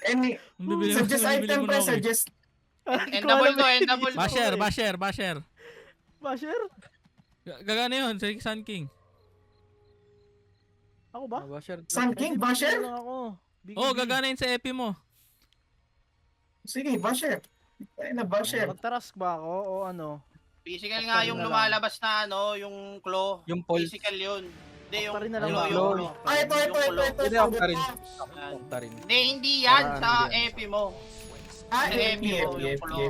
Any, suggest item pre, suggest. Endable to, endable to. Basher. Basher? Gagana yun, sa Sun King. Ako ba? Sun King, Basher? Gagana yun sa epi mo. Sige, Basher. Ay na, Basher. Magtarask ba ako o ano? Physical nga yung lumalabas na ano, yung claw. Yung pulse. Physical yun. Hindi yung Octarine na lang yung ba? claw. Ay, ito. Hindi ako pa rin. Yan. Ako pa rin. Hindi, hindi yan Para sa ano yan? epi mo. Ah, Sa epi mo, yung claw.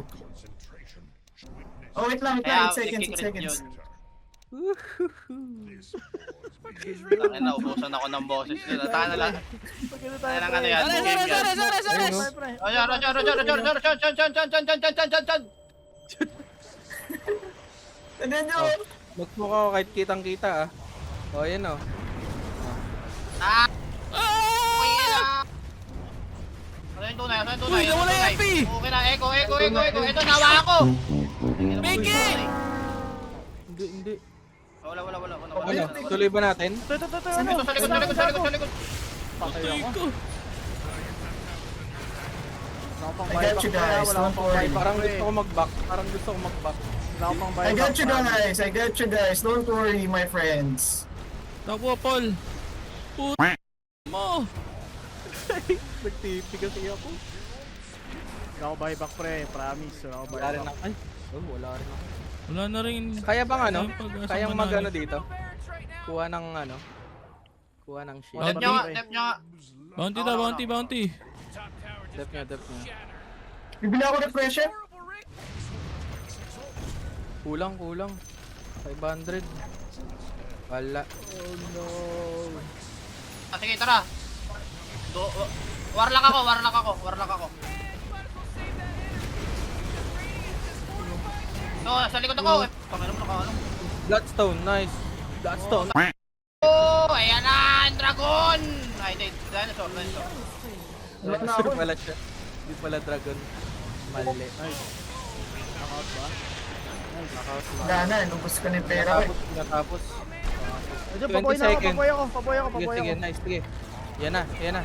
Oh, wait lang, Kaya, 8 seconds, 8 nagkikrit seconds. yun. Tangin na, ubusan ako ng boses nila. Tahan na lang. Tahan lang ano yan. Game yan. Pre. Roger. Tignan nyo. Magmukha ko kahit kitang-kita ah. O, yan o. Ano yung tunay? Ano yung tunay? Uy, nawala yung epi! Okay na, echo. Ito, nawa ako! Mickey! Hindi. Wala. Ano? Tuloy ba natin? Ito, Ano? Sa likod. Patay Patay ako. ko. Wala akong I buyback, got you pre, guys, wala don't akong worry. buyback, Parang pre. gusto ko mag-back. Wala akong I buyback, got you pre. guys. Don't worry, my friends. Takbo, Paul. Put mo. Nagtipi kasi ako. Wala akong buyback, pre. Promise, wala akong Wala rin buyback. ako. Ay, wala rin ako. Wala na rin. Kaya bang ano? Ang pag-asa Kayang manalo. mag-ano dito? Kuha ng ano? Kuha ng shit. Dep nyo nga. Bounty. Dep nyo. Bibili ako ng pressure. Kulang. 500. Wala. Oh no. Sige, tara. Warlock ako. No, sa likod ako. Panginoon mo nakaano. Bloodstone, nice. Bloodstone. Oh, ayan na, ang dragon! Ay, hindi, dinosaur. Wala na Sure ako. pala siya. Hindi pala dragon. Mali. Knockout ba? Knockout. Wala na, inubos ko na yung pera ko. Natapos. Ayun, 20 paboy na ako, seconds. paboy ako. Sige, nice. Sige. Yan na. Yun na.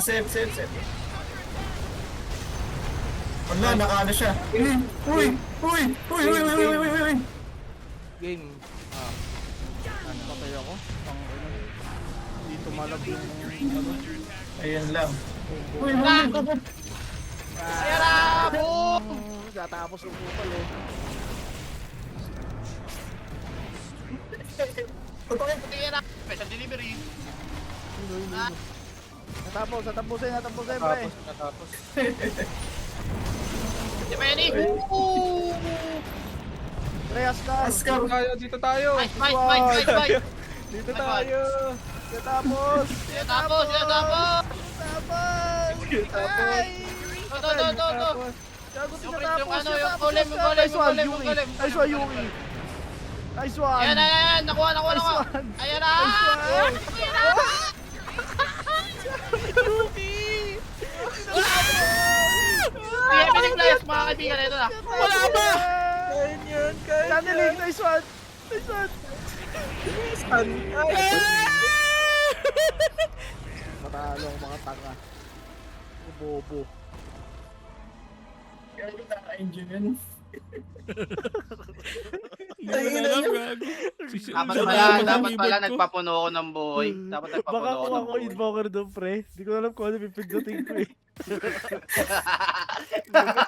Save. Wala, nakaano siya. Uy. Game. Patay ako. Hindi tumalab yung ano. Ayun lang. Uy. Ayan na, boom! Tatapos yung kupal eh. Ayan na, special delivery. Natapusin, pre. Natapos. Di ba yan eh? Pre, Ascar. Dito tayo. Fight! Dito tayo. Natapos. Tapos! Ay! To! Gago Yung tinatapos. ano, yung golem. Nice one, Yuki. Nice one. Ayan, nakuha. Nice one. Ayan na! Sige, piniglayas mga kaibigan, ito na. Wala ba? Ganyan. Channeling, nice one. Matalo ang mga tanga. Bobo. Kaya kita ka-engine yun. Hindi ko na alam, gago. Dapat pala nagpapuno ako ng buhay. Dapat nagpapuno Baka ako kung ng ako buhay. invoker doon, pre. Di ko alam kung ano pipigdutin ko eh.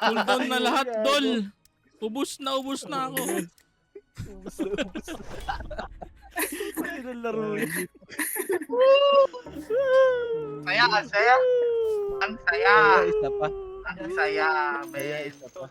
Full down na lahat, dol. Ubus na ako. Ano laro eh. Saya. Ang saya. Isa pa. Ang saya, Kaya men. isa pa.